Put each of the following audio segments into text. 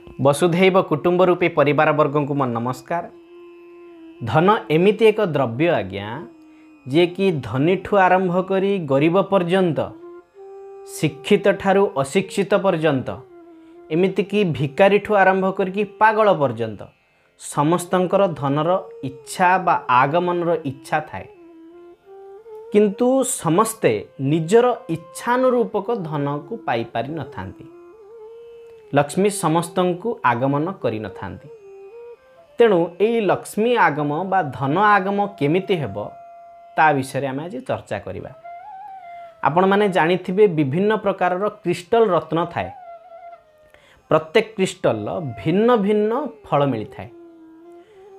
वसुधैव कुटुंब रूपी परिवार वर्ग को मो नमस्कार। धन एमिति एक द्रव्य आज्ञा जे कि धनी ठू आरंभ करी गरीब पर्यंत, शिक्षित ठारू अशिक्षित पर्यंत, एमिति की भिकारी ठू आरंभ करी पागल पर्यंत समस्तंकर धनर इच्छा बा आगमनर इच्छा थाए, किंतु समस्ते निजर इच्छानुरूपक धन को पाई पारि न थांती। लक्ष्मी समस्तंकु आगमन करि न थांती। तेणु एई लक्ष्मी आगम बा धन आगम केमिति हेबो ता विषय आम आज चर्चा करिबा। आपण माने जानिथिबे विभिन्न प्रकारर क्रिस्टल रत्न थाए। प्रत्येक क्रिस्टल भिन्न भिन्न फल मिली थाए।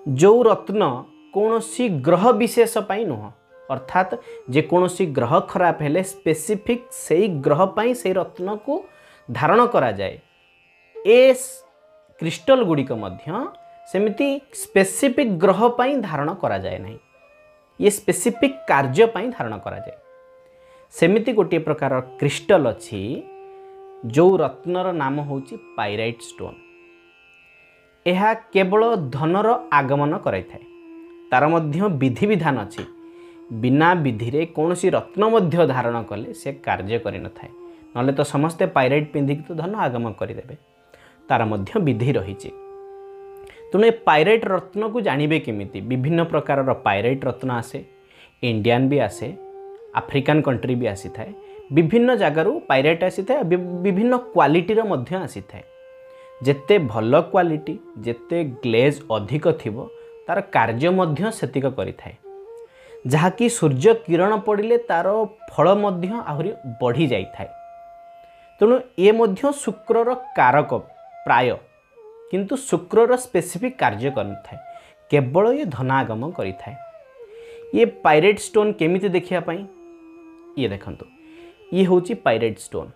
जो रत्न कौनसी ग्रह विशेष पाई नुह, अर्थात जे कौनसी ग्रह खराब हेले स्पेसिफिक सेई ग्रह पाई से रत्न को धारण करा जाए। ए क्रिस्टल गुड़िक मध्य सेमिति स्पेसिफिक ग्रह पाई धारण करा जाए नहीं, ये स्पेसिफिक कार्य पाई धारण करा जाए। सेमिति गोटे प्रकार क्रिस्टल अच्छी जो रत्नर नाम होची पाइराइट स्टोन। यह केवल धनर आगमन कराई थाए। तार मध्य विधि विधान अच्छी। बिना विधि रे कौनसी रत्न मध्य धारण कले से कार्य करि न थाए। नले तो समस्ते पाइराइट पिंधिक तो धन आगमन करिदेबे। तार मध्य विधि रहिछि। तेणु पाइराइट रत्न को जानवे केमिति? विभिन्न प्रकार पाइराइट रत्न आसे, इंडियन भी आसे, आफ्रिकान कंट्री भी आसी थाए। विभिन्न जगार पाइराइट आसी थाए, विभिन्न क्वालिटीर मध्य आसी थाए। जेते भल क्वालिटी, जेते ग्लेज अधिक थिबो तार कार्य मध्य सेतिक करि थाए। जहाँकि सूर्य किरण पड़िले तार फल मध्य आहुरी बढ़ी जाई थाए। तेणु ये मध्य शुक्रर कारक प्राय, किंतु शुक्रर स्पेसिफिक कार्य करथाए। केवल ये धनागम करिथाए। ये पाइराइट स्टोन केमिति देखिया पाई? ये देखंतु, ये होची पाइराइट स्टोन।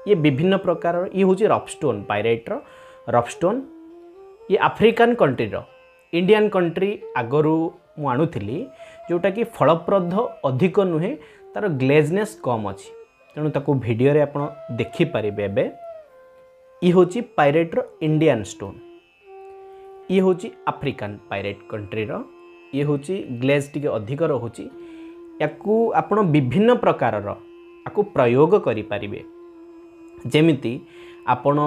ये विभिन्न प्रकार, ये होची rough stone, pyrite rough stone. ये आफ्रिकान कंट्री रो, इंडियन कंट्री आगरू मु आणुथिली, जोटा कि फलप्रद अधिक नुहे, तार ग्लेजनेस कम अच्छी। तेणु ताकू वीडियो रे आपण देखि पारिबे। एबे ये होची पाइराइट रो इंडियन स्टोन, ये होची आफ्रिकान पाइराइट कंट्री रो। ये होची ग्लेज टिके अधिक रहुची। याकू आपण विभिन्न प्रकार रो आकू प्रयोग करि पारिबे। जेमिति आपण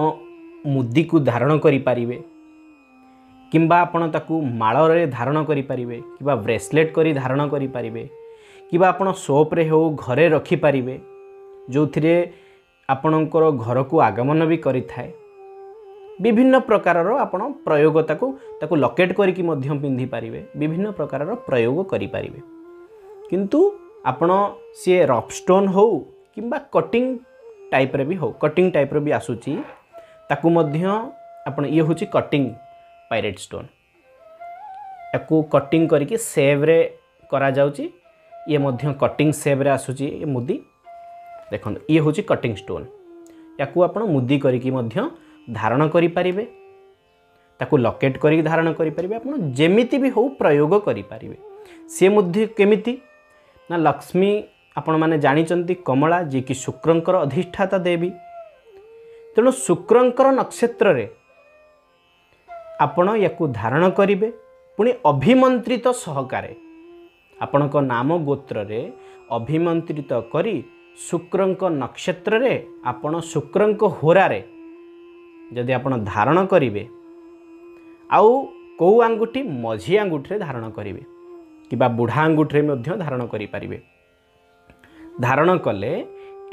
मुदी को धारण करि पारिबे, किंबा आपण ताकू माळ रे धारण करि पारिबे, किंबा ब्रेसलेट करी धारण करि पारिबे, किंबा आपण सोप रे हो घरे रखि पारिबे, जो थिरे आपणकर घर को आगमन भी करि थाए। विभिन्न प्रकार आपण प्रयोग ताकू लकेट करिकी मध्य पिंधि पारिबे। विभिन्न प्रकार प्रयोग करि पारिबे। किंतु आपण सी रफ स्टोन हो किंबा कटिंग टाइप रे भी हो, कटिंग टाइप रे भी आसुची, ताकू मध्य आपण ये होची कटिंग पाइराइट स्टोन। याकू कटिंग करिकी सेव रे करा जाउची। ये मध्य कटिंग सेव रे आसुची। ये मुदी देखो, ये होची कटिंग स्टोन। याकू आपण मुदी करिकी मध्य धारण करि पारिबे, ताकू लकेट करिकी धारण करि पारिबे। आपण जेमिति भी हो प्रयोग करि पारिबे। से मुद्दे केमिति ना, लक्ष्मी आपण माने जानिचंती कमला, जे कि शुक्रंकर अधिष्ठाता देवी। तेणु शुक्रंकर नक्षत्र रे आपण याकू धारण करिबे। पुणी अभिमंत्रित सहकारे आपणक नाम गोत्र रे अभिमंत्रित करी शुक्रंक नक्षत्र रे आपण शुक्रंक होरा रे जदि आपण धारण करिवे, आउ को आंगुठी मझी आंगुठी रे धारण करिवे, किबा बुढ़ा आंगुठी रे मध्य धारण करि पारिबे। धारण कले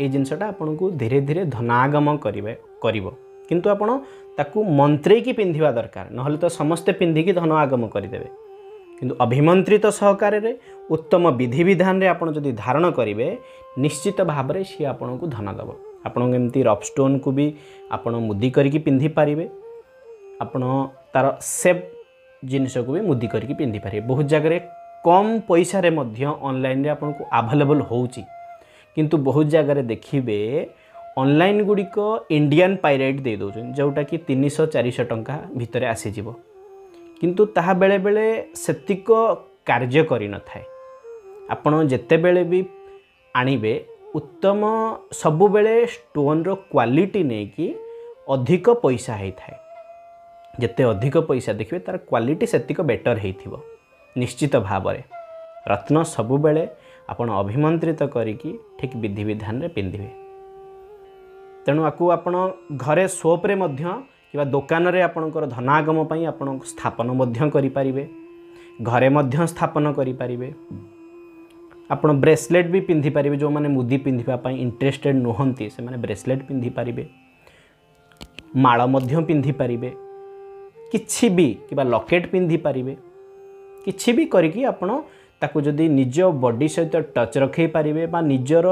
ए जिनसटा आपण को धीरे धीरे धनागम करिवो। किंतु आपण ताकू मंत्री की पिंधिबा दरकार, नहले तो समस्ते पिंधिकी धन आगम करिदेबे। किंतु अभिमंत्रित सहकार रे उत्तम विधि विधान रे आपण जदि धारण करिवे, निश्चित भाव रे सी आपण को धन दब। आपण एमती रफ स्टोन को भी आपण मुदी करिकी पिंधि पारिबे। आपण तार सेप जिनिस को भी मुदी करिकी पिंधि पारिबे। बहुत जगह कम पैसा रे मध्य ऑनलाइन रे आपण को अवेलेबल होउची। किंतु बहुत जगह रे देखिबे ऑनलाइन गुड़िक इंडियन पाइराइट दे दौन, जोटा कि 300-400 टंका भितर आसी जीवो। किंतु ताहा बेले बेले सेतिक कार्य करि न थाए। आपण जेते बेले भी आनिबे उत्तम सबु बेले स्टोन रो क्वालिटी नहीं कि अधिक पैसा होता है। जिते अधिक पैसा देखिए तार क्वालिटी सेतिक बेटर होइथिबो निश्चित भाव में। रत्न सबु बेले आपण अभिमंत्रित करिकी ठीक विधि विधान रे पिंधिबे। तेणु आपको आपण घरे सोप्रे मध्य कि दुकान रे आपणकर धनागम पई आपण स्थापन मध्य करि परिबे, घरे मध्य स्थापन करि परिबे। आपण ब्रेसलेट भी पिंधि पारिबे, जो माने मुदी पिंधिबा पई इंटरेस्टेड नहंती से माने ब्रेसलेट पिंधि पारिबे, माळ मध्य पिंधि पारिबे, किछि भी किबा लॉकेट पिंधि पारिबे, किछि भी करिकी आपण ताकू जदि निज बॉडी सहित टच रखै पारिबे बा निजर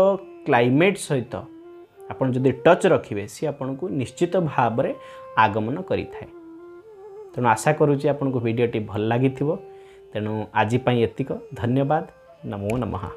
क्लाइमेट सहित आपण जदि टच रखिबे सी आपण को निश्चित भाव में आगमन करि थाए। तेणु आशा करूची आपण को वीडियोटी भल लागिथिबो। तेणु आज पई एतिक। धन्यवाद। नमो नमः।